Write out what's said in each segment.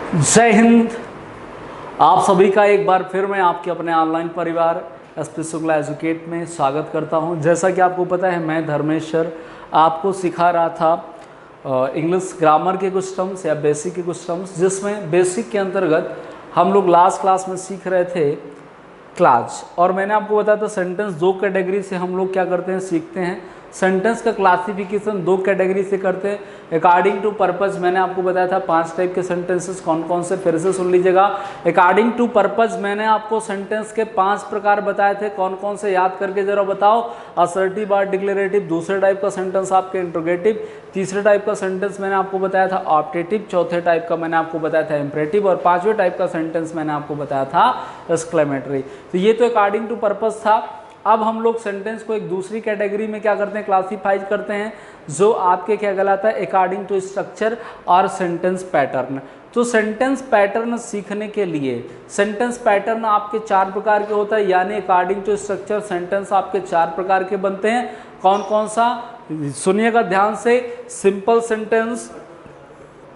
जय हिंद। आप सभी का एक बार फिर मैं आपके अपने ऑनलाइन परिवार एसपी शुक्ला एजुकेट में स्वागत करता हूं। जैसा कि आपको पता है, मैं धर्मेश्वर आपको सिखा रहा था इंग्लिश ग्रामर के कुछ टर्म्स या बेसिक के कुछ टर्म्स, जिसमें बेसिक के अंतर्गत हम लोग लास्ट क्लास में सीख रहे थे क्लास। और मैंने आपको बताया था सेंटेंस दो कैटेगरी से हम लोग क्या करते हैं, सीखते हैं। सेंटेंस का क्लासिफिकेशन दो कैटेगरी से करते हैं अकॉर्डिंग टू पर्पस। मैंने आपको बताया था 5 टाइप के सेंटेंसेस कौन कौन से, फिर से सुन लीजिएगा। अकॉर्डिंग टू पर्पस मैंने आपको सेंटेंस के 5 प्रकार बताए थे, कौन कौन से याद करके जरा बताओ। असर्टिव और डिक्लेरेटिव, दूसरे टाइप का सेंटेंस आपके इंट्रोगेटिव, तीसरे टाइप का सेंटेंस मैंने आपको बताया था ऑप्टेटिव, चौथे टाइप का मैंने आपको बताया था इम्परेटिव, और पांचवें टाइप का सेंटेंस मैंने आपको बताया था एक्सक्लेमेटरी। तो ये तो अकॉर्डिंग टू पर्पस था। अब हम लोग सेंटेंस को एक दूसरी कैटेगरी में क्या करते हैं, क्लासीफाई करते हैं, जो आपके क्या कहलाता है अकॉर्डिंग टू स्ट्रक्चर और सेंटेंस पैटर्न। तो सेंटेंस पैटर्न सीखने के लिए सेंटेंस पैटर्न आपके 4 प्रकार के होता है, यानी अकॉर्डिंग टू स्ट्रक्चर सेंटेंस आपके 4 प्रकार के बनते हैं। कौन कौन सा, सुनिएगा ध्यान से। Simple sentence,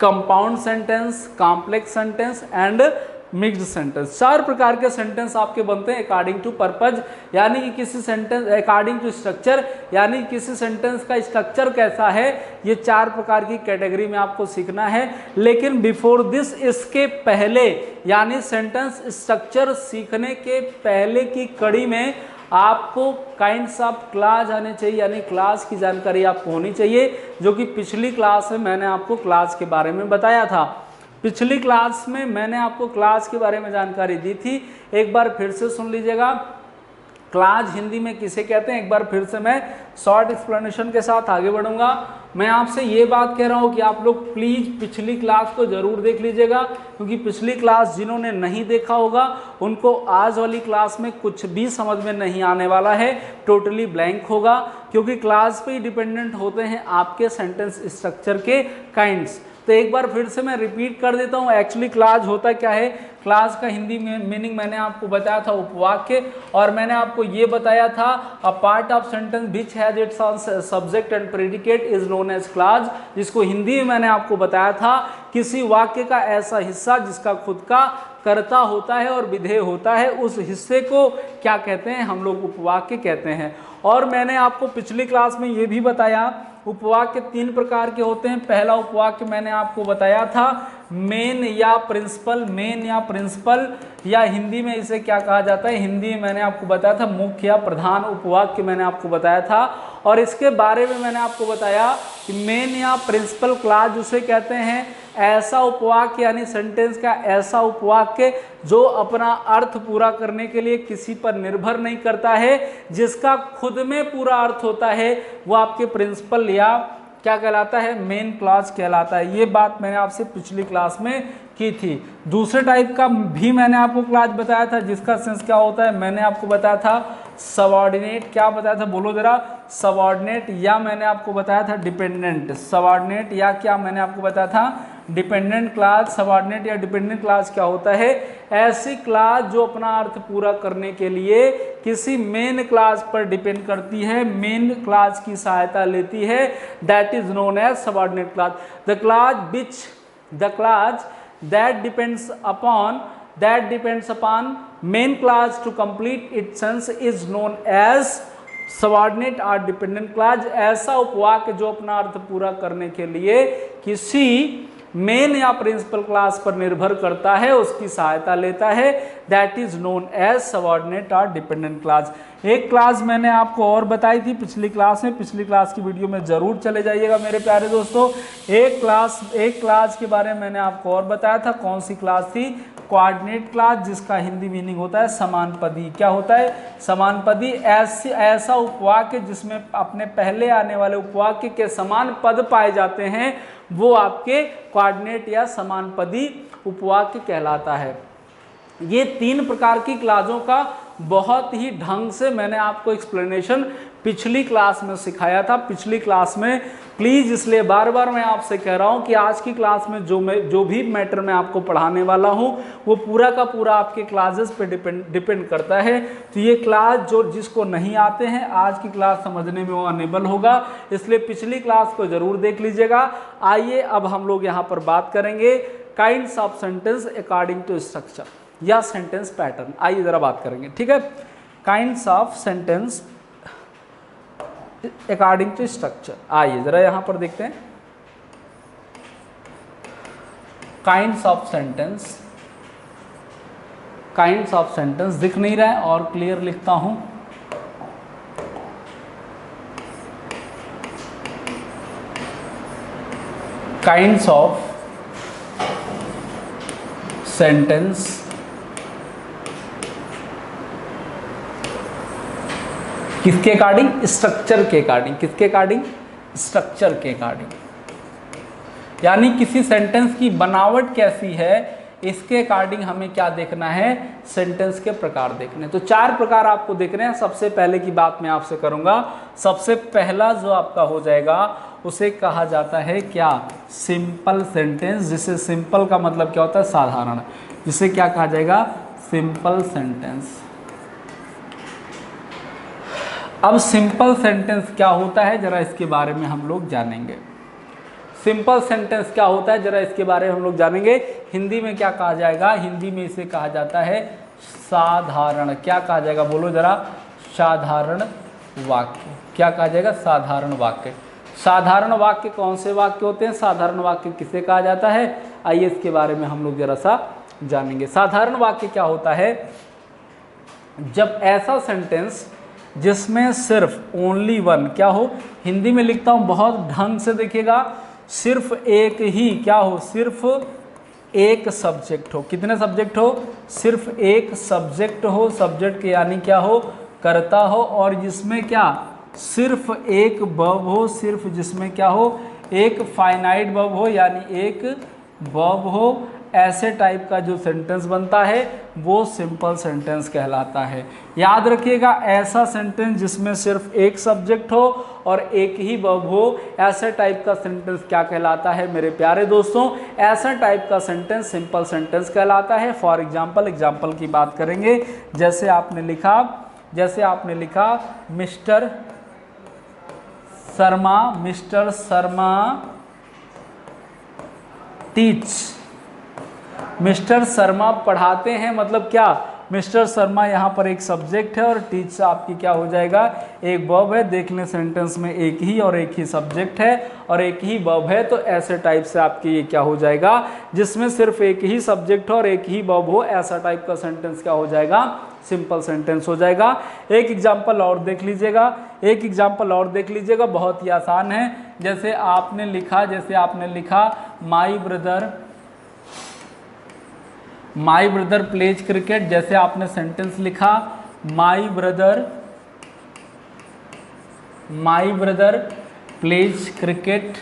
compound sentence, complex sentence and mixed sentence. 4 प्रकार के सेंटेंस आपके बनते हैं अकॉर्डिंग टू पर्पज, यानी कि किसी सेंटेंस अकॉर्डिंग टू स्ट्रक्चर, यानी कि किसी सेंटेंस का स्ट्रक्चर कैसा है, ये 4 प्रकार की कैटेगरी में आपको सीखना है। लेकिन बिफोर दिस, इसके पहले यानी सेंटेंस स्ट्रक्चर सीखने के पहले की कड़ी में आपको काइंड्स ऑफ क्लास आने चाहिए, यानी क्लास की जानकारी आपको होनी चाहिए, जो कि पिछली क्लास में मैंने आपको क्लास के बारे में बताया था। पिछली क्लास में मैंने आपको क्लास के बारे में जानकारी दी थी, एक बार फिर से सुन लीजिएगा। क्लास हिंदी में किसे कहते हैं, एक बार फिर से मैं शॉर्ट एक्सप्लेनेशन के साथ आगे बढ़ूंगा। मैं आपसे ये बात कह रहा हूँ कि आप लोग प्लीज़ पिछली क्लास को ज़रूर देख लीजिएगा, क्योंकि पिछली क्लास जिन्होंने नहीं देखा होगा उनको आज वाली क्लास में कुछ भी समझ में नहीं आने वाला है, टोटली ब्लैंक होगा, क्योंकि क्लास पे ही डिपेंडेंट होते हैं आपके सेंटेंस स्ट्रक्चर के काइंड्स। तो एक बार फिर से मैं रिपीट कर देता हूँ, एक्चुअली क्लास होता क्या है। क्लास का हिंदी मीनिंग मैंने आपको बताया था उपवाक्य, और मैंने आपको ये बताया था a part of sentence which has its own subject and predicate is known as clause, जिसको हिंदी में मैंने आपको बताया था किसी वाक्य का ऐसा हिस्सा जिसका खुद का कर्ता होता है और विधेय होता है, उस हिस्से को क्या कहते हैं, हम लोग उपवाक्य कहते हैं। और मैंने आपको पिछली क्लास में ये भी बताया उपवाक्य 3 प्रकार के होते हैं। पहला उपवाक्य मैंने आपको बताया था मेन या प्रिंसिपल, मेन या प्रिंसिपल, या हिंदी में इसे क्या कहा जाता है, हिंदी में मैंने आपको बताया था मुख्य या प्रधान उपवाक्य मैंने आपको बताया था। और इसके बारे में मैंने आपको बताया कि मेन या प्रिंसिपल क्लास उसे कहते हैं ऐसा उपवाक्य, यानी सेंटेंस का ऐसा उपवाक्य जो अपना अर्थ पूरा करने के लिए किसी पर निर्भर नहीं करता है, जिसका खुद में पूरा अर्थ होता है, वो आपके प्रिंसिपल या क्या कहलाता है, मेन क्लॉज कहलाता है। ये बात मैंने आपसे पिछली क्लास में की थी। दूसरे टाइप का भी मैंने आपको क्लॉज बताया था, जिसका सेंस क्या होता है, मैंने आपको बताया था सबऑर्डिनेट। क्या बताया था, बोलो जरा, सबऑर्डिनेट, या मैंने आपको बताया था डिपेंडेंट। सबऑर्डिनेट या क्या मैंने आपको बताया था, डिपेंडेंट क्लास। सबऑर्डिनेट या डिपेंडेंट क्लास क्या होता है, ऐसी क्लास जो अपना अर्थ पूरा करने के लिए किसी मेन क्लास पर डिपेंड करती है, मेन क्लास की सहायता लेती है, that is known as subordinate clause. The clause that depends upon main class to complete its sense is known as subordinate or dependent clause। ऐसा उपवाक्य जो अपना अर्थ पूरा करने के लिए किसी मेन या प्रिंसिपल क्लास पर निर्भर करता है, उसकी सहायता लेता है, that is known as subordinate और डिपेंडेंट क्लास। एक क्लास मैंने आपको और बताई थी पिछली क्लास में, पिछली क्लास की वीडियो में जरूर चले जाइएगा मेरे प्यारे दोस्तों। एक क्लास के बारे में मैंने आपको और बताया था, कौन सी क्लास थी, कोऑर्डिनेट क्लास, जिसका हिंदी मीनिंग होता है समानपदी। क्या होता है, समानपदी। ऐसा उपवाक्य जिसमें अपने पहले आने वाले उपवाक्य के समान पद पाए जाते हैं, वो आपके कोऑर्डिनेट या समानपदी उपवाक्य कहलाता है। ये 3 प्रकार की क्लासों का बहुत ही ढंग से मैंने आपको एक्सप्लेनेशन पिछली क्लास में सिखाया था। पिछली क्लास में प्लीज़, इसलिए बार बार मैं आपसे कह रहा हूँ कि आज की क्लास में जो भी मैटर मैं आपको पढ़ाने वाला हूँ वो पूरा का पूरा आपके क्लासेस पे डिपेंड करता है। तो ये क्लास जो जिसको नहीं आते हैं आज की क्लास समझने में वो अनेबल होगा, इसलिए पिछली क्लास को ज़रूर देख लीजिएगा। आइए अब हम लोग यहाँ पर बात करेंगे kinds of sentence according to structure या सेंटेंस पैटर्न। आइए जरा बात करेंगे, ठीक है। Kinds of sentence according to structure, आइए जरा यहां पर देखते हैं। काइंड्स ऑफ सेंटेंस दिख नहीं रहा है और क्लियर लिखता हूं। काइंड्स ऑफ सेंटेंस किसके अकॉर्डिंग? स्ट्रक्चर के अकॉर्डिंग। किसके अकॉर्डिंग? स्ट्रक्चर के अकॉर्डिंग, यानी किसी सेंटेंस की बनावट कैसी है इसके अकॉर्डिंग हमें क्या देखना है? सेंटेंस के प्रकार देखने। तो 4 प्रकार आपको देखने हैं। सबसे पहले की बात मैं आपसे करूंगा, सबसे पहला जो आपका हो जाएगा उसे कहा जाता है क्या? सिंपल सेंटेंस, जिसे सिंपल का मतलब क्या होता है? साधारण। जिसे क्या कहा जाएगा? Simple sentence. अब सिंपल सेंटेंस क्या होता है जरा इसके बारे में हम लोग जानेंगे। सिंपल सेंटेंस क्या होता है जरा इसके बारे में हम लोग जानेंगे। हिंदी में क्या कहा जाएगा? हिंदी में इसे कहा जाता है साधारण। क्या कहा जाएगा? बोलो जरा। साधारण वाक्य। क्या कहा जाएगा? साधारण वाक्य। साधारण वाक्य कौन से वाक्य होते हैं? साधारण वाक्य किसे कहा जाता है? आइए इसके बारे में हम लोग जरा सा जानेंगे। साधारण वाक्य क्या होता है? जब ऐसा सेंटेंस जिसमें सिर्फ ओनली वन क्या हो, हिंदी में लिखता हूं बहुत ढंग से देखिएगा, सिर्फ एक ही क्या हो? सिर्फ एक सब्जेक्ट हो। कितने सब्जेक्ट हो? सिर्फ एक सब्जेक्ट हो। सब्जेक्ट यानी क्या हो? कर्ता हो। और जिसमें क्या? सिर्फ एक वर्ब हो। सिर्फ जिसमें क्या हो? एक फाइनाइट वर्ब हो, यानी एक वर्ब हो। ऐसे टाइप का जो सेंटेंस बनता है वो सिंपल सेंटेंस कहलाता है। याद रखिएगा, ऐसा सेंटेंस जिसमें सिर्फ एक सब्जेक्ट हो और एक ही वर्ब हो, ऐसे टाइप का सेंटेंस क्या कहलाता है मेरे प्यारे दोस्तों? ऐसा टाइप का सेंटेंस सिंपल सेंटेंस कहलाता है। फॉर एग्जाम्पल की बात करेंगे। जैसे आपने लिखा mister Sharma teach. Mister Sharma पढ़ाते हैं, मतलब क्या? मिस्टर शर्मा यहाँ पर एक सब्जेक्ट है और टीच आपकी क्या हो जाएगा? एक वर्ब है। देख लें, सेंटेंस में एक ही सब्जेक्ट है और एक ही वर्ब है। तो ऐसे टाइप से आपकी ये क्या हो जाएगा? जिसमें सिर्फ एक ही सब्जेक्ट हो और एक ही वर्ब हो, ऐसा टाइप का सेंटेंस क्या हो जाएगा? सिंपल सेंटेंस हो जाएगा। एक एग्जाम्पल और देख लीजिएगा, बहुत ही आसान है। जैसे आपने लिखा माई ब्रदर प्लेज क्रिकेट। जैसे आपने सेंटेंस लिखा माई ब्रदर प्लेज क्रिकेट।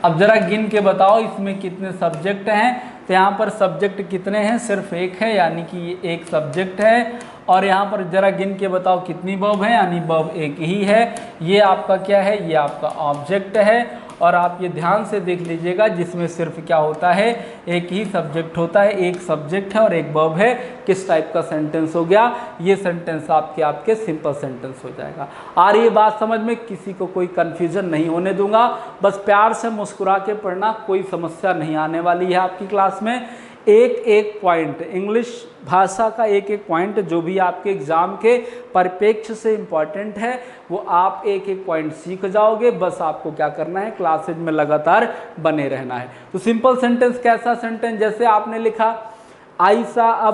अब जरा गिन के बताओ इसमें कितने सब्जेक्ट हैं? तो यहाँ पर सब्जेक्ट कितने हैं? सिर्फ एक है, यानी कि ये एक सब्जेक्ट है। और यहाँ पर जरा गिन के बताओ कितनी वर्ब है? यानी वर्ब एक ही है। ये आपका क्या है? ये आपका ऑब्जेक्ट है। और आप ये ध्यान से देख लीजिएगा, जिसमें सिर्फ क्या होता है? एक ही सब्जेक्ट होता है। एक सब्जेक्ट है और एक वर्ब है। किस टाइप का सेंटेंस हो गया? ये सेंटेंस आपके सिंपल सेंटेंस हो जाएगा। आ रही है बात समझ में? किसी को कोई कन्फ्यूजन नहीं होने दूंगा। बस प्यार से मुस्कुरा के पढ़ना, कोई समस्या नहीं आने वाली है आपकी क्लास में। एक पॉइंट, इंग्लिश भाषा का एक पॉइंट जो भी आपके एग्जाम के परिप्रेक्ष्य से इम्पॉर्टेंट है, वो आप एक पॉइंट सीख जाओगे। बस आपको क्या करना है? क्लासेज में लगातार बने रहना है। तो सिंपल सेंटेंस कैसा सेंटेंस? जैसे आपने लिखा आई सा अ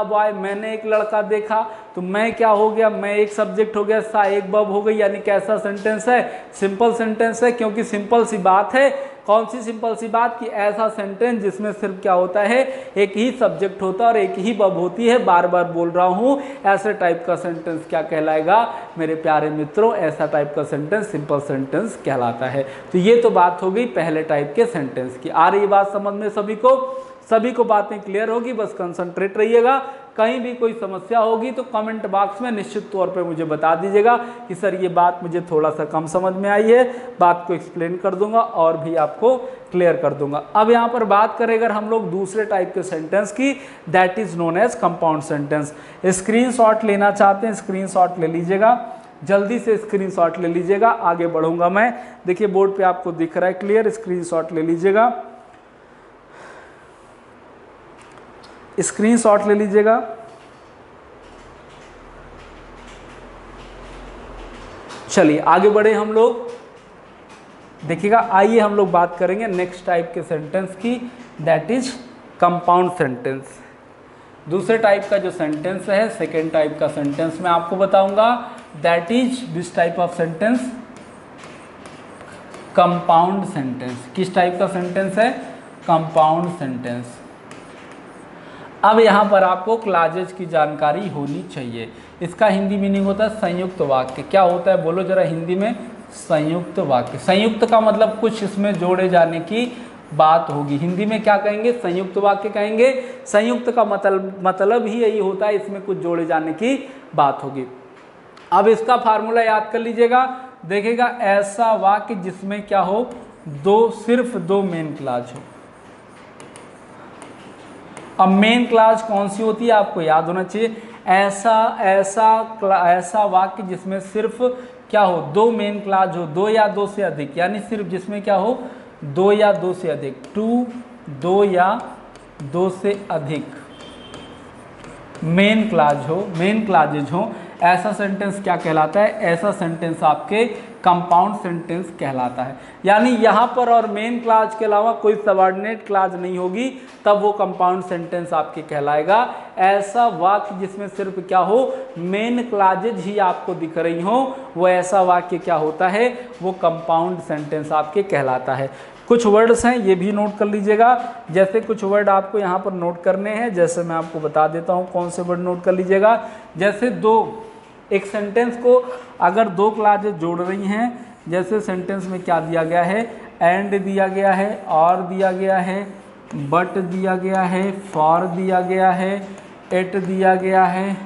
बॉय, मैंने एक लड़का देखा। तो मैं क्या हो गया? मैं एक सब्जेक्ट हो गया, सा एक वर्ब हो गई। यानी कैसा सेंटेंस है? सिंपल सेंटेंस है, क्योंकि सिंपल सी बात है। कौन सी सिंपल सी बात? कि ऐसा सेंटेंस जिसमें सिर्फ क्या होता है? एक ही सब्जेक्ट होता है और एक ही वर्ब होती है। बार बार बोल रहा हूँ, ऐसे टाइप का सेंटेंस क्या कहलाएगा मेरे प्यारे मित्रों? ऐसा टाइप का सेंटेंस सिंपल सेंटेंस कहलाता है। तो ये तो बात हो गई पहले टाइप के सेंटेंस की। आ रही बात समझ में सभी को बातें क्लियर होगी। बस कंसंट्रेट रहिएगा। कहीं भी कोई समस्या होगी तो कमेंट बॉक्स में निश्चित तौर पे मुझे बता दीजिएगा कि सर ये बात मुझे थोड़ा सा कम समझ में आई है। बात को एक्सप्लेन कर दूंगा और भी आपको क्लियर कर दूंगा। अब यहाँ पर बात करें अगर हम लोग दूसरे टाइप के सेंटेंस की, that is known as compound sentence. Screenshot लेना चाहते हैं, स्क्रीनशॉट ले लीजिएगा, जल्दी से स्क्रीनशॉट ले लीजिएगा। आगे बढ़ूंगा मैं। देखिए बोर्ड पे आपको दिख रहा है क्लियर, स्क्रीनशॉट ले लीजिएगा। स्क्रीनशॉट ले लीजिएगा। चलिए आगे बढ़े हम लोग, देखिएगा। आइए हम लोग बात करेंगे नेक्स्ट टाइप के सेंटेंस की, दैट इज कंपाउंड सेंटेंस। दूसरे टाइप का जो सेंटेंस है, सेकेंड टाइप का सेंटेंस मैं आपको बताऊंगा, that is this type of sentence compound sentence. किस टाइप का सेंटेंस है? Compound sentence. अब यहाँ पर आपको क्लॉजेज की जानकारी होनी चाहिए। इसका हिंदी मीनिंग होता है संयुक्त वाक्य। क्या होता है बोलो जरा हिंदी में? संयुक्त वाक्य। संयुक्त का मतलब कुछ इसमें जोड़े जाने की बात होगी। हिंदी में क्या कहेंगे? संयुक्त वाक्य कहेंगे। संयुक्त का मतलब ही यही होता है, इसमें कुछ जोड़े जाने की बात होगी। अब इसका फार्मूला याद कर लीजिएगा। देखिएगा, ऐसा वाक्य जिसमें क्या हो, सिर्फ दो मेन क्लॉज हो। अब मेन क्लॉज कौन सी होती है आपको याद होना चाहिए। ऐसा वाक्य जिसमें सिर्फ क्या हो, दो मेन क्लॉज हो, दो या दो से अधिक, यानी सिर्फ जिसमें क्या हो, दो या दो से अधिक, दो या दो से अधिक मेन क्लॉज हो, मेन क्लॉजेज हो, ऐसा सेंटेंस क्या कहलाता है? ऐसा सेंटेंस आपके कंपाउंड सेंटेंस कहलाता है। यानी यहाँ पर और मेन क्लॉज के अलावा कोई सबऑर्डिनेट क्लॉज नहीं होगी, तब वो कंपाउंड सेंटेंस आपके कहलाएगा। ऐसा वाक्य जिसमें सिर्फ क्या हो, मेन क्लॉजेज ही आपको दिख रही हो, वो ऐसा वाक्य क्या होता है? वो कंपाउंड सेंटेंस आपके कहलाता है। कुछ वर्ड्स हैं, ये भी नोट कर लीजिएगा। जैसे कुछ वर्ड आपको यहाँ पर नोट करने हैं, जैसे मैं आपको बता देता हूँ कौन से वर्ड नोट कर लीजिएगा। जैसे एक सेंटेंस को अगर दो क्लॉजेज जोड़ रही हैं, जैसे सेंटेंस में क्या दिया गया है? एंड दिया गया है, और दिया गया है, बट दिया गया है, फॉर दिया गया है, एट दिया गया है,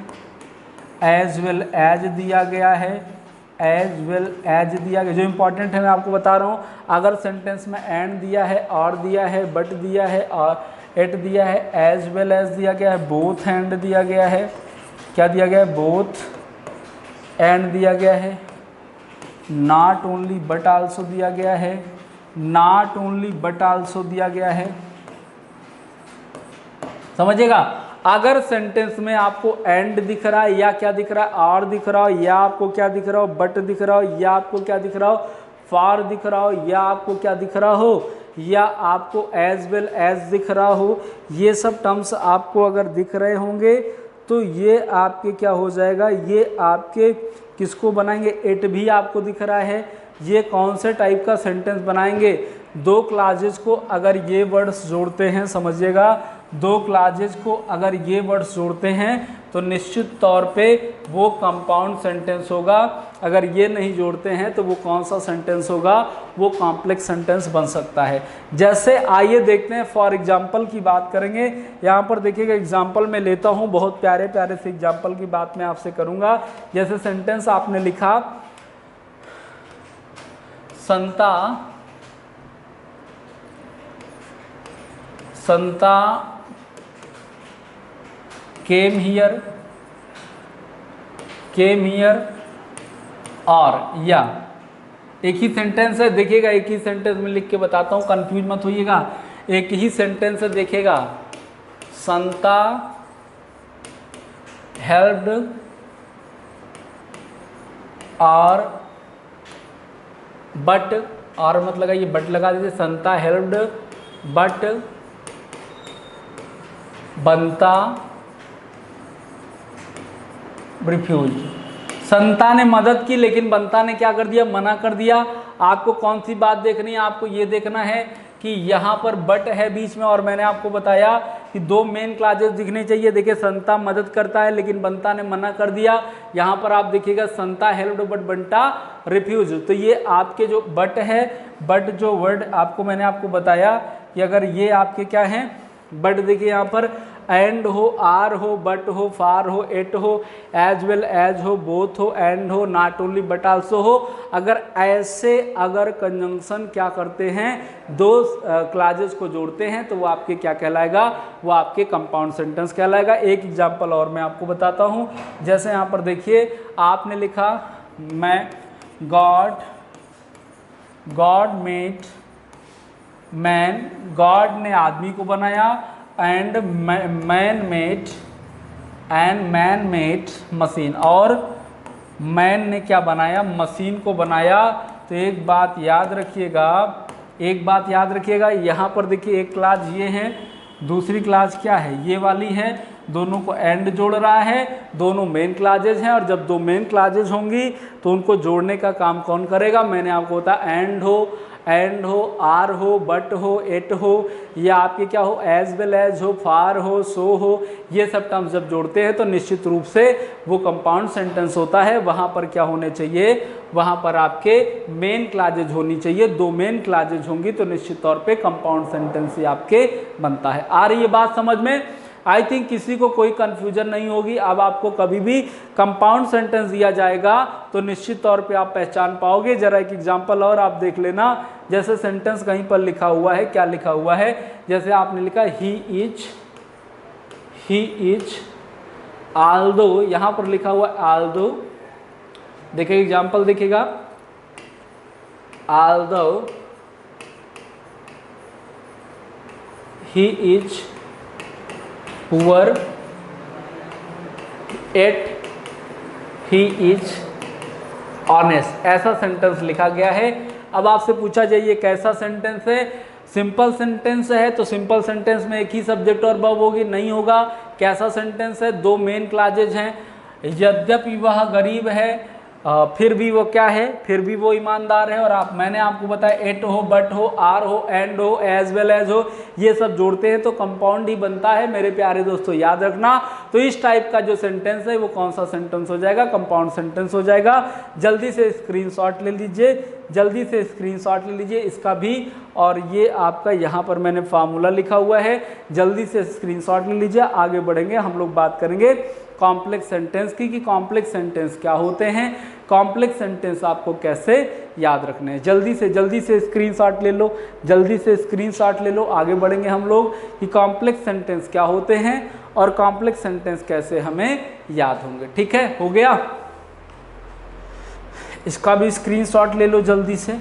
एज वेल एज दिया गया है, एज वेल एज दिया गया। जो इंपॉर्टेंट है मैं आपको बता रहा हूँ, अगर सेंटेंस में एंड दिया है, और दिया है, बट दिया है, और एट दिया है, एज वेल एज दिया गया है, बोथ एंड दिया गया है, क्या दिया गया है? बोथ एंड दिया गया है, नॉट ओनली बट आल्सो दिया गया है, नॉट ओनली बट आल्सो दिया गया है। समझिएगा, अगर सेंटेंस में आपको एंड दिख रहा है, या क्या दिख रहा है? और दिख रहा हो, या आपको क्या दिख रहा हो? बट दिख रहा हो, या आपको क्या दिख रहा हो? फॉर दिख रहा हो, या आपको क्या दिख रहा हो? या आपको एज वेल एज दिख रहा हो। ये सब टर्म्स आपको अगर दिख रहे होंगे तो ये आपके क्या हो जाएगा? ये आपके किसको बनाएंगे? एट भी आपको दिख रहा है। ये कौन से टाइप का सेंटेंस बनाएंगे? दो क्लॉजेज को अगर ये वर्ड्स जोड़ते हैं, समझिएगा, दो क्लॉजेज को अगर ये वर्ड्स जोड़ते हैं तो निश्चित तौर पे वो कंपाउंड सेंटेंस होगा। अगर ये नहीं जोड़ते हैं तो वो कौन सा सेंटेंस होगा? वो कॉम्प्लेक्स सेंटेंस बन सकता है। जैसे आइए देखते हैं, फॉर एग्जांपल की बात करेंगे। यहाँ पर देखिएगा, एग्जांपल मैं लेता हूँ, बहुत प्यारे प्यारे से एग्जांपल की बात मैं आपसे करूँगा। जैसे सेंटेंस आपने लिखा, संता केम हियर और, या एक ही सेंटेंस है। देखिएगा, एक ही सेंटेंस में लिख के बताता हूँ, कंफ्यूज मत होइएगा। एक ही सेंटेंस है, देखिएगा, संता हेल्प्ड और, बट, और मत लगाइए, बट लगा दीजिए। संता हेल्प्ड बट बंता रिफ्यूज। संता ने मदद की लेकिन बंता ने क्या कर दिया? मना कर दिया। आपको कौन सी बात देखनी है? आपको ये देखना है कि यहाँ पर बट है बीच में, और मैंने आपको बताया कि दो मेन क्लॉजेस दिखने चाहिए। देखिए, संता मदद करता है लेकिन बंता ने मना कर दिया। यहाँ पर आप देखिएगा, संता हेल्प्ड बट बंटा रिफ्यूज। तो ये आपके जो बट है, बट जो वर्ड आपको मैंने आपको बताया कि अगर ये आपके क्या हैं? बट देखिए, यहाँ पर एंड हो, आर हो, बट हो, फार हो, एट हो, एज वेल एज हो, बोथ हो, एंड हो, नॉट ओनली बट आल्सो हो। अगर ऐसे अगर कंजंक्शन क्या करते हैं, दो क्लॉजेस को जोड़ते हैं, तो वो आपके क्या कहलाएगा? वो आपके कंपाउंड सेंटेंस कहलाएगा। एक एग्जांपल और मैं आपको बताता हूँ। जैसे यहाँ पर देखिए, आपने लिखा, मैं गॉड मेड मैन, गॉड ने आदमी को बनाया एंड मैन मेड मशीन, और मैन ने क्या बनाया, मशीन को बनाया। तो एक बात याद रखिएगा, यहाँ पर देखिए एक क्लास ये है, दूसरी क्लास क्या है, ये वाली है, दोनों को एंड जोड़ रहा है, दोनों मेन क्लाजेज हैं। और जब दो मेन क्लाजेज होंगी तो उनको जोड़ने का काम कौन करेगा, मैंने आपको बताया एंड हो, आर हो, बट हो, एट हो, या आपके क्या हो, एज वेल एज हो, फार हो, सो हो, ये सब टर्म्स जब जोड़ते हैं तो निश्चित रूप से वो कंपाउंड सेंटेंस होता है। वहाँ पर क्या होने चाहिए, वहाँ पर आपके मेन क्लाजेज होनी चाहिए। दो मेन क्लाजेज होंगी तो निश्चित तौर पे कंपाउंड सेंटेंस ही आपके बनता है। आ रही है बात समझ में? आई थिंक किसी को कोई कंफ्यूजन नहीं होगी। अब आपको कभी भी कंपाउंड सेंटेंस दिया जाएगा तो निश्चित तौर पे आप पहचान पाओगे। जरा एक एग्जांपल और आप देख लेना, जैसे सेंटेंस कहीं पर लिखा हुआ है, क्या लिखा हुआ है, जैसे आपने लिखा ही इज आल्दो, यहाँ पर लिखा हुआ आल्दो, देखिए एग्जांपल देखिएगा, although he is poor yet he is honest, ऐसा सेंटेंस लिखा गया है। अब आपसे पूछा जाए ये कैसा सेंटेंस है, सिंपल सेंटेंस है तो सिंपल सेंटेंस में एक ही सब्जेक्ट और वर्ब होगी, नहीं होगा। कैसा सेंटेंस है, दो मेन क्लाजेज हैं, यद्यपि वह गरीब है फिर भी वो क्या है, फिर भी वो ईमानदार है। और मैंने आपको बताया एट हो, बट हो, आर हो, एंड हो, एज वेल एज हो, ये सब जोड़ते हैं तो कंपाउंड ही बनता है मेरे प्यारे दोस्तों, याद रखना। तो इस टाइप का जो सेंटेंस है वो कौन सा सेंटेंस हो जाएगा, कंपाउंड सेंटेंस हो जाएगा। जल्दी से स्क्रीनशॉट ले लीजिए इसका भी, और ये आपका यहाँ पर मैंने फार्मूला लिखा हुआ है, जल्दी से स्क्रीनशॉट ले लीजिए। आगे बढ़ेंगे, हम लोग बात करेंगे कॉम्प्लेक्स सेंटेंस की, कि कॉम्प्लेक्स सेंटेंस क्या होते हैं, कॉम्प्लेक्स सेंटेंस आपको कैसे याद रखने हैं। जल्दी से स्क्रीनशॉट ले लो, आगे बढ़ेंगे हम लोग कि कॉम्प्लेक्स सेंटेंस क्या होते हैं और कॉम्प्लेक्स सेंटेंस कैसे हमें याद होंगे। ठीक है, हो गया, इसका भी स्क्रीनशॉट ले लो जल्दी से।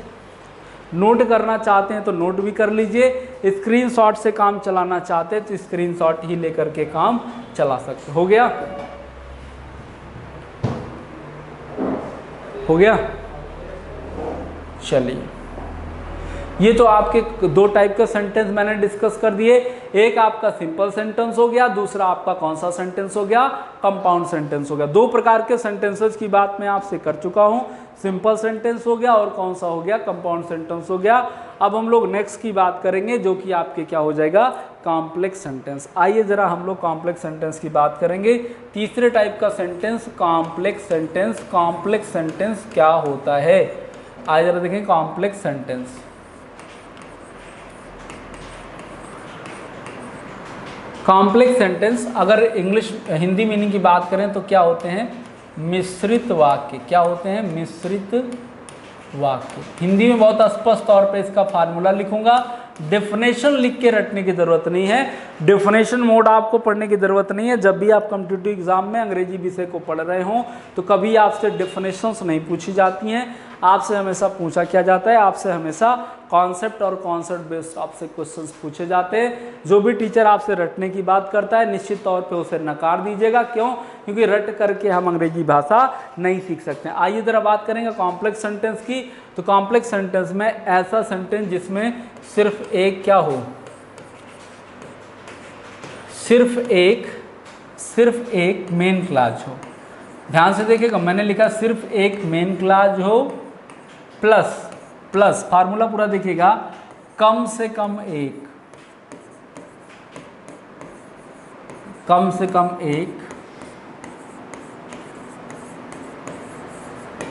नोट करना चाहते हैं तो नोट भी कर लीजिए, स्क्रीनशॉट से काम चलाना चाहते हैं तो स्क्रीनशॉट ही लेकर के काम चला सकते। हो गया, चलिए, ये तो आपके दो टाइप का सेंटेंस मैंने डिस्कस कर दिए। एक आपका सिंपल सेंटेंस हो गया, दूसरा आपका कौन सा सेंटेंस हो गया, कंपाउंड सेंटेंस हो गया। दो प्रकार के सेंटेंसेस की बात मैं आपसे कर चुका हूं, सिंपल सेंटेंस हो गया और कौन सा हो गया, कंपाउंड सेंटेंस हो गया। अब हम लोग नेक्स्ट की बात करेंगे जो कि आपके क्या हो जाएगा, कॉम्प्लेक्स सेंटेंस। आइए जरा हम लोग कॉम्प्लेक्स सेंटेंस की बात करेंगे। तीसरे टाइप का sentence complex sentence. Complex sentence क्या होता है, आइए जरा देखें कॉम्प्लेक्स सेंटेंस। कॉम्प्लेक्स सेंटेंस अगर हिंदी मीनिंग की बात करें तो क्या होते हैं, मिश्रित वाक्य। क्या होते हैं, मिश्रित वाक्य। हिंदी में बहुत स्पष्ट तौर पे इसका फार्मूला लिखूंगा, डेफिनेशन लिख के रटने की जरूरत नहीं है, डेफिनेशन मोड आपको पढ़ने की जरूरत नहीं है। जब भी आप कॉम्पिटिटिव एग्जाम में अंग्रेजी विषय को पढ़ रहे हो तो कभी आपसे डेफिनेशंस नहीं पूछी जाती हैं, आपसे हमेशा पूछा क्या जाता है, आपसे हमेशा कॉन्सेप्ट और कॉन्सेप्ट बेस्ड आपसे क्वेश्चंस पूछे जाते हैं। जो भी टीचर आपसे रटने की बात करता है निश्चित तौर पे उसे नकार दीजिएगा। क्यों, क्योंकि रट करके हम अंग्रेजी भाषा नहीं सीख सकते। आइए जरा बात करेंगे कॉम्प्लेक्स सेंटेंस की। तो कॉम्प्लेक्स सेंटेंस में ऐसा सेंटेंस जिसमें सिर्फ एक क्या हो, सिर्फ एक मेन क्लाज हो। ध्यान से देखिएगा, मैंने लिखा सिर्फ एक मेन क्लाज हो प्लस फार्मूला पूरा देखिएगा, कम से कम एक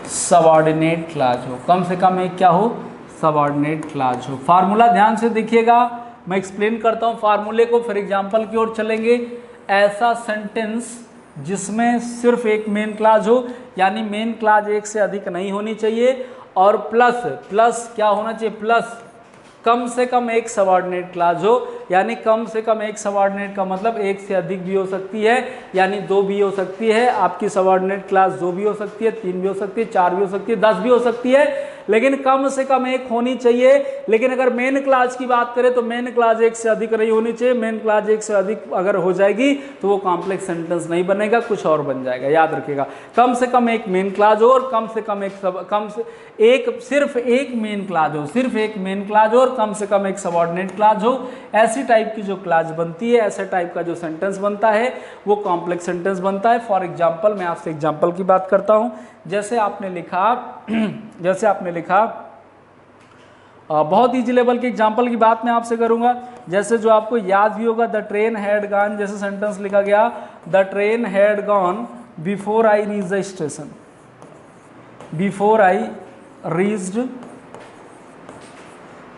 सबऑर्डिनेट क्लाज हो। कम से कम एक क्या हो, सबऑर्डिनेट क्लाज हो। फार्मूला ध्यान से देखिएगा, मैं एक्सप्लेन करता हूं फार्मूले को, फिर एग्जांपल की ओर चलेंगे। ऐसा सेंटेंस जिसमें सिर्फ एक मेन क्लाज हो, यानी मेन क्लाज एक से अधिक नहीं होनी चाहिए, और प्लस क्या होना चाहिए, प्लस कम से कम एक सबऑर्डिनेट क्लाज हो। यानी कम से कम एक सबऑर्डिनेट का मतलब एक से अधिक भी हो सकती है, यानी 2 भी हो सकती है, आपकी सबऑर्डिनेट क्लास 2 भी हो सकती है, 3 भी हो सकती है, 4 भी हो सकती है, 10 भी हो सकती है, लेकिन कम से कम एक होनी चाहिए। लेकिन अगर मेन क्लास की बात करें तो मेन क्लास एक से अधिक नहीं होनी चाहिए। मेन क्लास एक से अधिक अगर हो जाएगी तो वो कॉम्प्लेक्स सेंटेंस नहीं बनेगा, कुछ और बन जाएगा। याद रखिएगा, कम से कम एक मेन क्लास हो और कम से कम सिर्फ एक मेन क्लास हो, सिर्फ एक मेन क्लास हो और कम से कम एक सबऑर्डिनेट क्लास हो। ऐसी टाइप की जो क्लास बनती है, ऐसे टाइप का जो सेंटेंस बनता है वो कॉम्प्लेक्स सेंटेंस बनता है। फॉर एग्जाम्पल, मैं आपसे एग्जाम्पल की बात करता हूं। जैसे आपने लिखा बहुत ईजी लेवल के एग्जाम्पल की बात मैं आपसे करूंगा। जैसे जो आपको याद भी होगा, द ट्रेन हैड गॉन, जैसे सेंटेंस लिखा गया, the train had gone before I reach the station, before I reached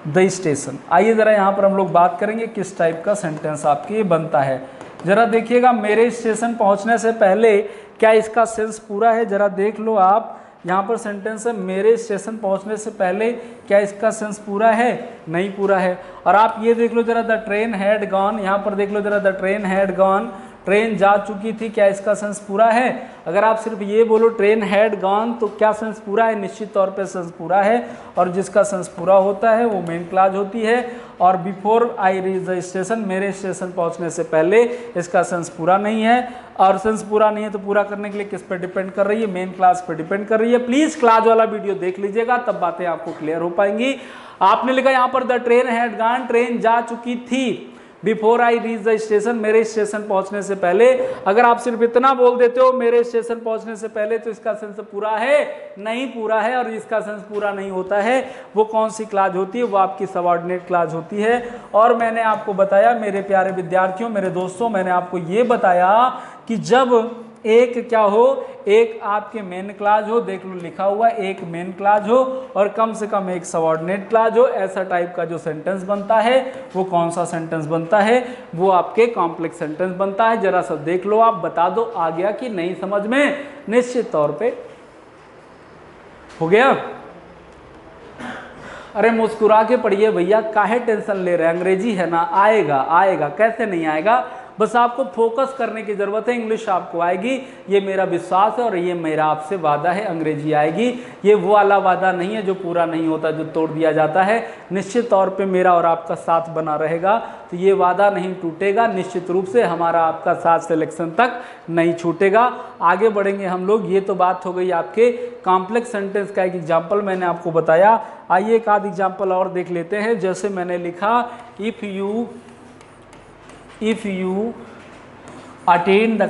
the station. आइए जरा यहाँ पर हम लोग बात करेंगे किस टाइप का सेंटेंस आपके बनता है। जरा देखिएगा, मेरे स्टेशन पहुँचने से पहले, क्या इसका सेंस पूरा है? जरा देख लो आप, यहाँ पर सेंटेंस है मेरे स्टेशन पहुँचने से पहले, क्या इसका सेंस पूरा है? नहीं पूरा है। और आप ये देख लो जरा, द ट्रेन हैड गॉन, यहाँ पर देख लो जरा, the train had gone, train जा चुकी थी, क्या इसका सेंस पूरा है? अगर आप सिर्फ ये बोलो ट्रेन हैड गॉन तो क्या सेंस पूरा है? निश्चित तौर पे सेंस पूरा है। और जिसका सेंस पूरा होता है वो मेन क्लास होती है। और before I reach the station, मेरे स्टेशन पहुंचने से पहले, इसका सेंस पूरा नहीं है। और सेंस पूरा नहीं है तो पूरा करने के लिए किस पर डिपेंड कर रही है? मेन क्लास पर डिपेंड कर रही है। प्लीज क्लास वाला वीडियो देख लीजिएगा, तब बातें आपको क्लियर हो पाएंगी। आपने लिखा यहाँ पर the train had gone, train जा चुकी थी, before I reach the station, मेरे स्टेशन पहुंचने से पहले। अगर आप सिर्फ इतना बोल देते हो मेरे स्टेशन पहुंचने से पहले, तो इसका सेंस पूरा है? नहीं पूरा है। और जिसका सेंस पूरा नहीं होता है वो कौन सी क्लास होती है? वो आपकी सबऑर्डिनेट क्लास होती है। और मैंने आपको बताया मेरे प्यारे विद्यार्थियों, मेरे दोस्तों, मैंने आपको ये बताया कि जब एक क्या हो, एक आपके मेन क्लास हो, देख लो लिखा हुआ, एक मेन क्लास हो और कम से कम एक सबऑर्डिनेट क्लास हो, ऐसा टाइप का जो सेंटेंस बनता है वो कौन सा सेंटेंस बनता है? वो आपके कॉम्प्लेक्स सेंटेंस बनता है। जरा सा देख लो, आप बता दो आ गया कि नहीं समझ में? निश्चित तौर पे हो गया। अरे मुस्कुरा के पढ़िए भैया, काहे टेंशन ले रहे हैं? अंग्रेजी है ना, आएगा आएगा, कैसे नहीं आएगा? बस आपको फोकस करने की ज़रूरत है। इंग्लिश आपको आएगी, ये मेरा विश्वास है और ये मेरा आपसे वादा है, अंग्रेजी आएगी। ये वो वाला वादा नहीं है जो पूरा नहीं होता, जो तोड़ दिया जाता है। निश्चित तौर पे मेरा और आपका साथ बना रहेगा, तो ये वादा नहीं टूटेगा। निश्चित रूप से हमारा आपका साथ सिलेक्शन तक नहीं छूटेगा। आगे बढ़ेंगे हम लोग। ये तो बात हो गई आपके कॉम्प्लेक्स सेंटेंस का, एक एग्जाम्पल मैंने आपको बताया। आइए एक आध एग्जाम्पल और देख लेते हैं। जैसे मैंने लिखा, if you attend the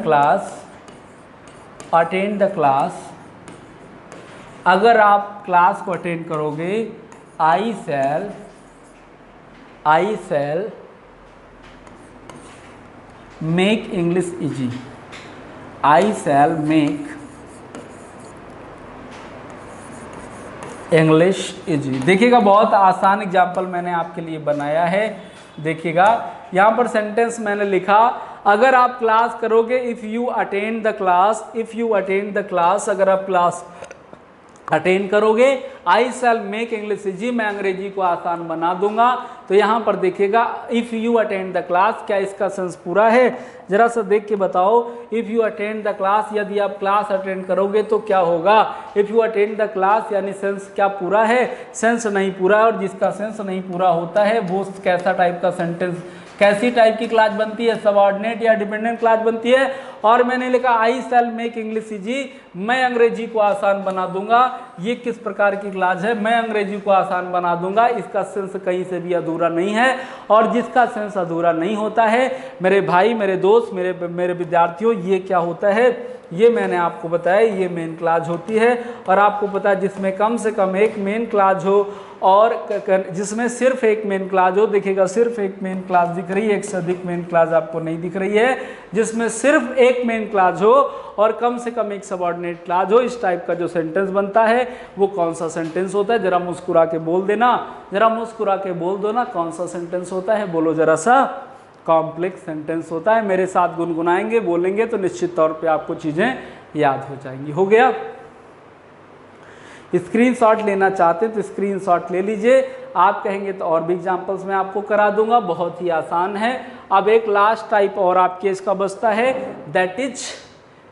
class, अगर आप क्लास को अटेंड करोगे, I shall make English easy, I shall make English easy. देखिएगा, बहुत आसान एग्जाम्पल मैंने आपके लिए बनाया है। देखिएगा, यहाँ पर सेंटेंस मैंने लिखा, अगर आप क्लास करोगे, if you attend the class, अगर आप क्लास अटेंड करोगे, आई शैल मेक इंग्लिश इजी, मैं अंग्रेजी को आसान बना दूंगा। तो यहाँ पर देखिएगा, if you attend the class, क्या इसका सेंस पूरा है? जरा सा देख के बताओ। If you attend the class, यदि आप क्लास अटेंड करोगे तो क्या होगा? If you attend the class यानी सेंस क्या पूरा है? सेंस नहीं पूरा। और जिसका सेंस नहीं पूरा होता है वो कैसा टाइप का सेंटेंस, कैसी टाइप की क्लास बनती है? सबऑर्डिनेट या डिपेंडेंट क्लास बनती है। और मैंने लिखा, आई शैल मेक इंग्लिश इजी, मैं अंग्रेजी को आसान बना दूंगा। ये किस प्रकार की क्लास है? मैं अंग्रेजी को आसान बना दूंगा। इसका सेंस कहीं से भी अधूरा नहीं है। और जिसका सेंस अधूरा नहीं होता है, मेरे भाई, मेरे दोस्त, मेरे विद्यार्थियों, ये क्या होता है? ये मैंने आपको बताया, ये मेन क्लास होती है। और आपको पता है, जिसमें कम से कम एक मेन क्लास हो और जिसमें सिर्फ एक मेन क्लास हो, देखिएगा सिर्फ एक मेन क्लास दिख रही है, एक से अधिक मेन क्लास आपको नहीं दिख रही है। जिसमें सिर्फ एक मेन क्लास हो और कम से कम एक सबऑर्डिनेट क्लास हो, इस टाइप का जो सेंटेंस बनता है वो कौन सा सेंटेंस होता है? जरा मुस्कुरा के बोल देना, जरा मुस्कुरा के बोल दो ना, कौन सा सेंटेंस होता है? बोलो जरा सा। कॉम्प्लेक्स सेंटेंस होता है। मेरे साथ गुनगुनाएंगे, बोलेंगे तो निश्चित तौर पे आपको चीज़ें याद हो जाएंगी। हो गया? स्क्रीनशॉट लेना चाहते हैं तो स्क्रीनशॉट ले लीजिए। आप कहेंगे तो और भी एग्जांपल्स मैं आपको करा दूंगा, बहुत ही आसान है। अब एक लास्ट टाइप और आपके इसका बचता है, दैट इज,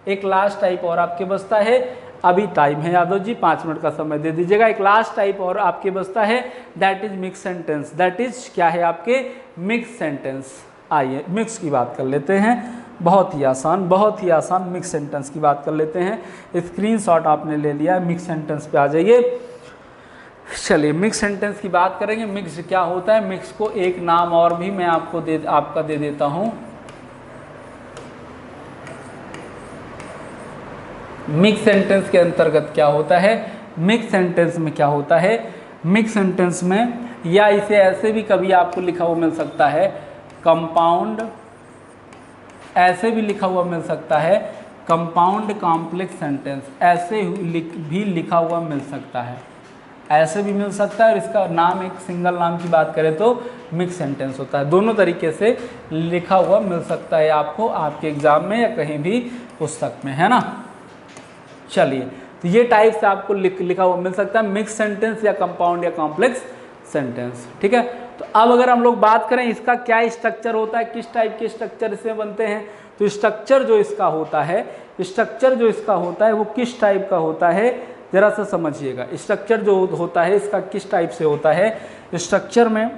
एक लास्ट टाइप और आपके बचता है, अभी टाइम है यादव जी 5 मिनट का समय दे दीजिएगा। एक लास्ट टाइप और आपके बचता है, that is mix sentence. That is क्या है आपके, मिक्स सेंटेंस। आइए मिक्स की बात कर लेते हैं, बहुत ही आसान, बहुत ही आसान मिक्स सेंटेंस की बात कर लेते हैं। स्क्रीनशॉट आपने ले लिया, मिक्स सेंटेंस पे आ जाइए। चलिए मिक्स सेंटेंस की बात करेंगे। मिक्स क्या होता है, मिक्स को एक नाम और भी मैं आपका दे देता हूं। मिक्स सेंटेंस के अंतर्गत क्या होता है, मिक्स सेंटेंस में क्या होता है, मिक्स सेंटेंस में, या इसे ऐसे भी कभी आपको लिखा हुआ मिल सकता है कंपाउंड, ऐसे भी लिखा हुआ मिल सकता है कंपाउंड कॉम्प्लेक्स सेंटेंस, ऐसे भी लिखा हुआ मिल सकता है, ऐसे भी मिल सकता है। और इसका नाम, एक सिंगल नाम की बात करें तो मिक्स सेंटेंस होता है। दोनों तरीके से लिखा हुआ मिल सकता है आपको आपके एग्जाम में या कहीं भी पुस्तक में, है ना। चलिए, तो ये टाइप से आपको लिखा हुआ मिल सकता है, मिक्स सेंटेंस या कंपाउंड या कॉम्प्लेक्स सेंटेंस, ठीक है। तो अब अगर हम लोग बात करें इसका क्या स्ट्रक्चर होता है, किस टाइप के स्ट्रक्चर इसमें बनते हैं, तो स्ट्रक्चर जो इसका होता है, स्ट्रक्चर जो इसका होता है वो किस टाइप का होता है, जरा सा समझिएगा। स्ट्रक्चर जो होता है इसका किस टाइप से होता है, स्ट्रक्चर में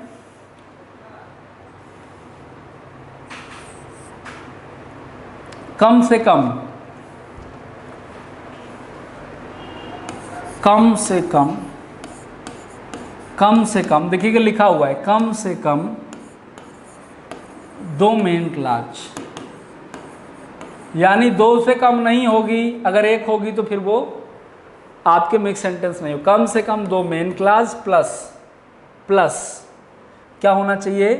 कम से कम देखिएगा लिखा हुआ है कम से कम 2 मेन क्लॉज, यानी 2 से कम नहीं होगी, अगर 1 होगी तो फिर वो आपके मिक्स सेंटेंस नहीं हो। कम से कम 2 मेन क्लॉज प्लस क्या होना चाहिए,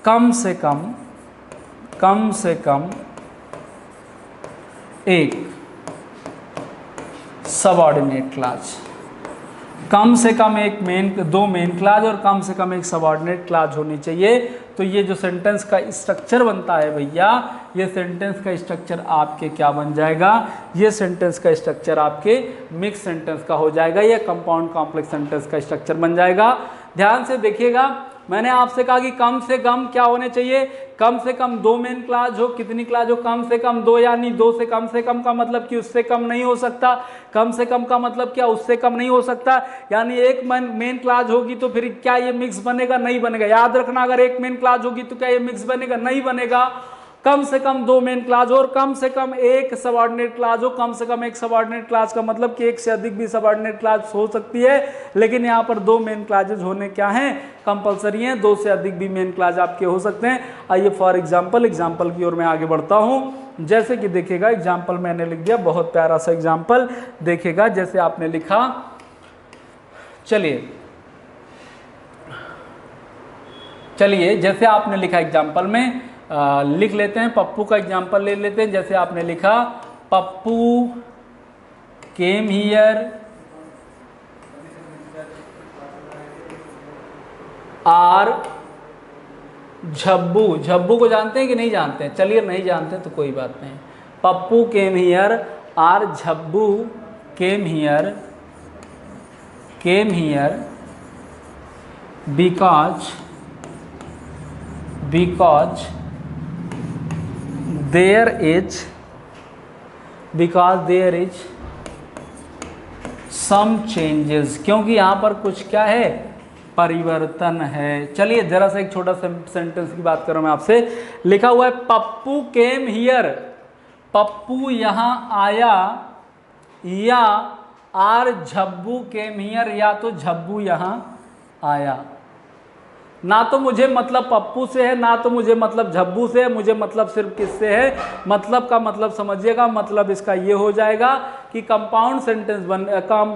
कम से कम 1 सबऑर्डिनेट क्लॉज, कम से कम 2 मेन क्लॉज और कम से कम 1 सबऑर्डिनेट क्लॉज होनी चाहिए। तो ये जो सेंटेंस का स्ट्रक्चर बनता है भैया, ये सेंटेंस का स्ट्रक्चर आपके क्या बन जाएगा, ये सेंटेंस का स्ट्रक्चर आपके मिक्स सेंटेंस का हो जाएगा, या कंपाउंड कॉम्प्लेक्स सेंटेंस का स्ट्रक्चर बन जाएगा। ध्यान से देखिएगा, मैंने आपसे कहा कि कम से कम क्या होने चाहिए, कम से कम 2 मेन क्लॉज हो, कितनी क्लॉज हो, कम से कम 2, यानी 2 से कम का मतलब कि उससे कम नहीं हो सकता, कम से कम का मतलब क्या, उससे कम नहीं हो सकता, यानी 1 मेन क्लॉज होगी तो फिर क्या ये मिक्स बनेगा, नहीं बनेगा। याद रखना, अगर 1 मेन क्लॉज होगी तो क्या ये मिक्स बनेगा, नहीं बनेगा। कम से कम 2 मेन क्लॉज हो और कम से कम 1 सबऑर्डिनेट क्लॉज हो, कम से कम 1 सबऑर्डिनेट क्लॉज का मतलब कि 1 से अधिक भी सबऑर्डिनेट क्लॉज हो सकती है, लेकिन यहाँ पर 2 मेन क्लॉजेज होने क्या हैं, कंपलसरी हैं। 2 से अधिक भी मेन क्लॉज आपके हो सकते हैं। आइए फॉर एग्जांपल की ओर मैं आगे बढ़ता हूँ। जैसे कि देखिएगा, एग्जाम्पल मैंने लिख दिया, बहुत प्यारा सा एग्जाम्पल देखिएगा, जैसे आपने लिखा, चलिए जैसे आपने लिखा एग्जाम्पल में लिख लेते हैं, पप्पू का एग्जाम्पल ले लेते हैं। जैसे आपने लिखा, Pappu came here or Jhabbu को जानते हैं कि नहीं जानते हैं, चलिए नहीं जानते तो कोई बात नहीं। Pappu came here or Jhabbu came here because there is some changes, क्योंकि यहाँ पर कुछ क्या है, परिवर्तन है। चलिए जरा सा एक छोटा सा सेंटेंस की बात करूँ मैं आपसे। लिखा हुआ है पप्पू केम हियर, पप्पू यहाँ आया, या आर झब्बू केम हियर, या तो झब्बू यहाँ आया। ना तो मुझे मतलब पप्पू से है, ना तो मुझे मतलब झब्बू से है, मुझे मतलब सिर्फ किससे है, मतलब का मतलब समझिएगा। मतलब इसका ये हो जाएगा कि कंपाउंड सेंटेंस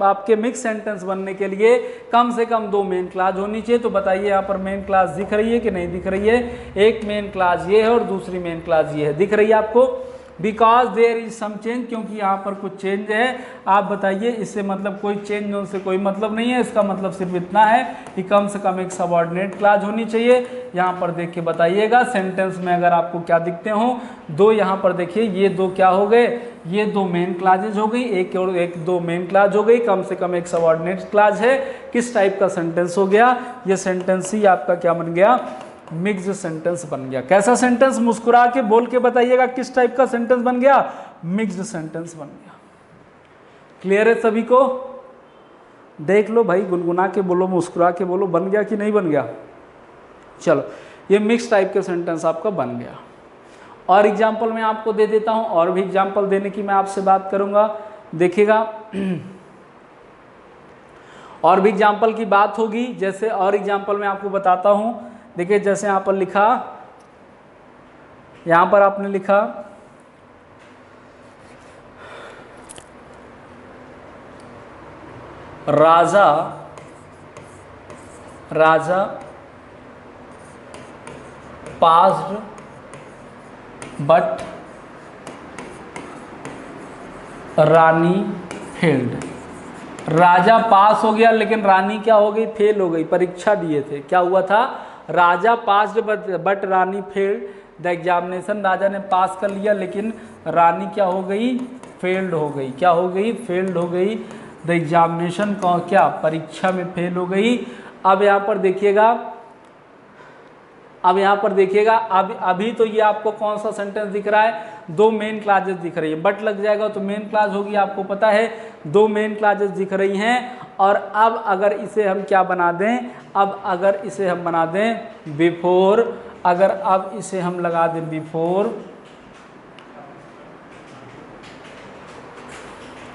आपके मिक्स सेंटेंस बनने के लिए कम से कम 2 मेन क्लॉज होनी चाहिए। तो बताइए यहाँ पर मेन क्लॉज दिख रही है कि नहीं दिख रही है। एक मेन क्लॉज ये है और दूसरी मेन क्लॉज ये है, दिख रही है आपको। Because there is some change, क्योंकि यहाँ पर कुछ चेंज है। आप बताइए इससे मतलब कोई चेंज उनसे कोई मतलब नहीं है, इसका मतलब सिर्फ इतना है कि कम से कम 1 सबऑर्डिनेट क्लॉज होनी चाहिए। यहाँ पर देख के बताइएगा सेंटेंस में अगर आपको क्या दिखते हो, 2 यहाँ पर देखिए, ये 2 क्या हो गए, ये दो मेन क्लाजेज हो गई, एक और एक दो मेन क्लाज हो गई, कम से कम एक सबऑर्डिनेट क्लाज है। किस टाइप का सेंटेंस हो गया? ये सेंटेंस ही आपका क्या बन गया? मिक्स्ड सेंटेंस बन गया। कैसा सेंटेंस? मुस्कुरा के बोल के बताइएगा किस टाइप का सेंटेंस बन गया? मिक्स्ड सेंटेंस बन गया। क्लियर है सभी को? देख लो भाई, गुनगुना के बोलो, मुस्कुरा के बोलो, बन गया कि नहीं बन गया? चलो, ये मिक्स टाइप के सेंटेंस आपका बन गया। और एग्जाम्पल मैं आपको दे देता हूं, और भी एग्जाम्पल देने की मैं आपसे बात करूंगा, देखिएगा। और भी एग्जाम्पल की बात होगी। जैसे और एग्जाम्पल मैं आपको बताता हूं, देखिए जैसे यहां पर लिखा, यहां पर आपने लिखा राजा पास्ड बट रानी फेल्ड। राजा पास हो गया लेकिन रानी क्या हो गई? फेल हो गई। परीक्षा दिए थे, क्या हुआ था? Raja passed but Rani failed the examination. Raja ने पास कर लिया लेकिन रानी क्या हो गई? फेल्ड हो गई। क्या हो गई? फेल्ड हो गई। द एग्जामिनेशन को क्या? परीक्षा में फेल हो गई। अब यहाँ पर देखिएगा, अभी तो ये आपको कौन सा सेंटेंस दिख रहा है? दो मेन क्लाजेस दिख रही है, बट लग जाएगा तो मेन क्लास होगी, आपको पता है। दो मेन क्लाजेस दिख रही हैं। और अब अगर इसे हम क्या बना दें? अब अगर इसे हम बना दें बिफोर, अगर अब इसे हम लगा दें बिफोर,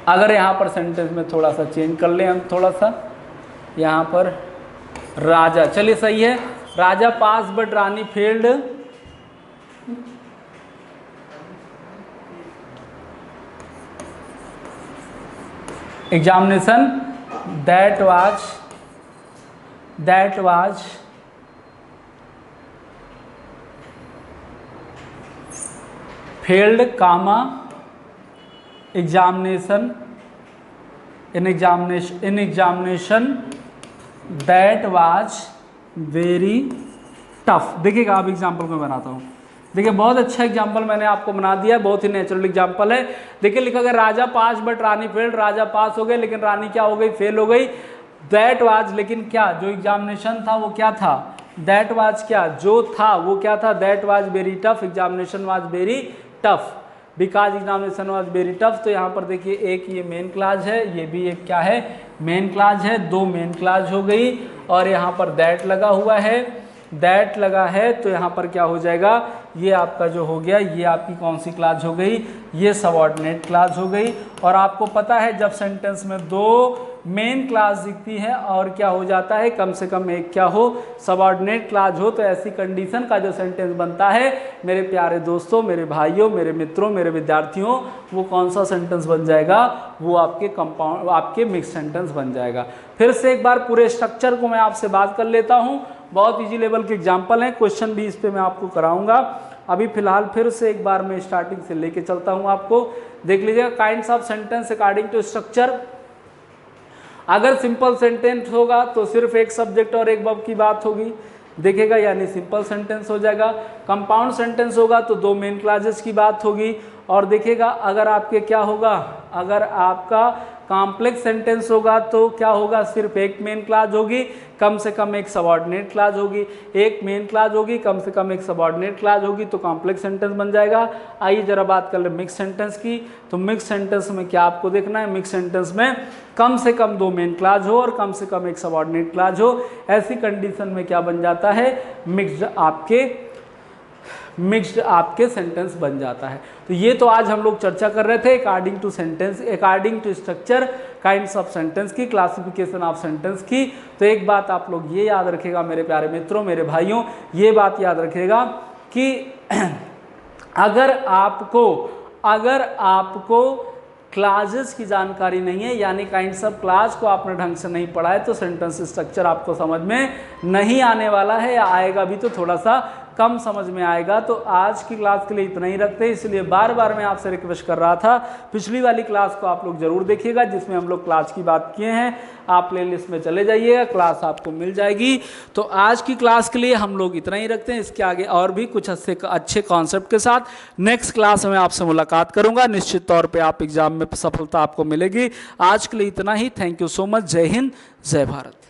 अगर यहाँ पर सेंटेंस में थोड़ा सा चेंज कर लें हम, थोड़ा सा यहाँ पर राजा, चलिए सही है, Raja pass but Rani failed examination that was failed comma examination in examination that was very tough. देखिएगा, अब एग्जाम्पल मैं बनाता हूँ। देखिए बहुत अच्छा एग्जाम्पल मैंने आपको बना दिया, बहुत ही नेचुरल एग्जाम्पल है। देखिए लिखा गया राजा पास बट रानी फेल्ड। राजा पास हो गए लेकिन रानी क्या हो गई? फेल हो गई। दैट वाज, लेकिन क्या? जो एग्जामिनेशन था वो क्या था? दैट वाज क्या? जो था वो क्या था? That was very tough. Examination was very tough because examination was very tough. तो यहाँ पर देखिए एक ये मेन क्लाज है, ये भी एक क्या है? मेन क्लाज है। दो मेन क्लाज हो गई और यहाँ पर दैट लगा हुआ है, दैट लगा है। तो यहाँ पर क्या हो जाएगा? ये आपका जो हो गया, ये आपकी कौन सी क्लास हो गई? ये सबऑर्डिनेट क्लास हो गई। और आपको पता है जब सेंटेंस में दो मेन क्लास दिखती है और क्या हो जाता है? कम से कम एक क्या हो? सबऑर्डिनेट क्लास हो। तो ऐसी कंडीशन का जो सेंटेंस बनता है मेरे प्यारे दोस्तों, मेरे भाइयों, मेरे मित्रों, मेरे विद्यार्थियों, वो कौन सा सेंटेंस बन जाएगा? वो आपके कंपाउंड, आपके मिक्स सेंटेंस बन जाएगा। फिर से एक बार पूरे स्ट्रक्चर को मैं आपसे बात कर लेता हूँ। बहुत इजी लेवल के एग्जाम्पल हैं, क्वेश्चन भी इस पे मैं आपको कराऊंगा। अभी फिलहाल फिर से एक बार मैं स्टार्टिंग से लेके चलता हूँ आपको। देख लीजिएगा, kinds of sentence according to structure. अगर सिंपल सेंटेंस होगा तो सिर्फ एक सब्जेक्ट और एक वर्ब की बात होगी, देखेगा, यानी सिंपल सेंटेंस हो जाएगा। कंपाउंड सेंटेंस होगा तो दो मेन क्लासेस की बात होगी। और देखिएगा अगर आपके क्या होगा? अगर आपका कॉम्प्लेक्स सेंटेंस होगा तो क्या होगा? सिर्फ एक मेन क्लास होगी, कम से कम एक सबऑर्डिनेट क्लास होगी। एक मेन क्लास होगी, कम से कम एक सबऑर्डिनेट क्लास होगी, तो कॉम्प्लेक्स सेंटेंस बन जाएगा। आइए जरा बात कर ले मिक्स सेंटेंस की। तो मिक्स सेंटेंस में क्या आपको देखना है? मिक्स सेंटेंस में कम से कम दो मेन क्लास हो और कम से कम एक सबऑर्डिनेट क्लास हो। ऐसी कंडीशन में क्या बन जाता है? मिक्स्ड आपके सेंटेंस बन जाता है। तो ये तो आज हम लोग चर्चा कर रहे थे according to sentence, according to structure, kinds of sentence की, क्लासिफिकेशन ऑफ सेंटेंस की। तो एक बात आप लोग ये याद रखिएगा मेरे प्यारे मित्रों, मेरे भाइयों, ये बात याद रखिएगा कि अगर आपको क्लासेस की जानकारी नहीं है, यानी काइंड्स ऑफ क्लास को आपने ढंग से नहीं पढ़ा है, तो सेंटेंस स्ट्रक्चर आपको समझ में नहीं आने वाला है, या आएगा भी तो थोड़ा सा कम समझ में आएगा। तो आज की क्लास के लिए इतना ही रखते हैं, इसलिए बार बार मैं आपसे रिक्वेस्ट कर रहा था पिछली वाली क्लास को आप लोग जरूर देखिएगा जिसमें हम लोग क्लास की बात किए हैं। आप प्लेलिस्ट में चले जाइएगा, क्लास आपको मिल जाएगी। तो आज की क्लास के लिए हम लोग इतना ही रखते हैं, इसके आगे और भी कुछ अच्छे कॉन्सेप्ट के साथ नेक्स्ट क्लास में आपसे मुलाकात करूंगा। निश्चित तौर पे आप एग्जाम में सफलता आपको मिलेगी। आज के लिए इतना ही। Thank you so much. जय हिंद, जय भारत।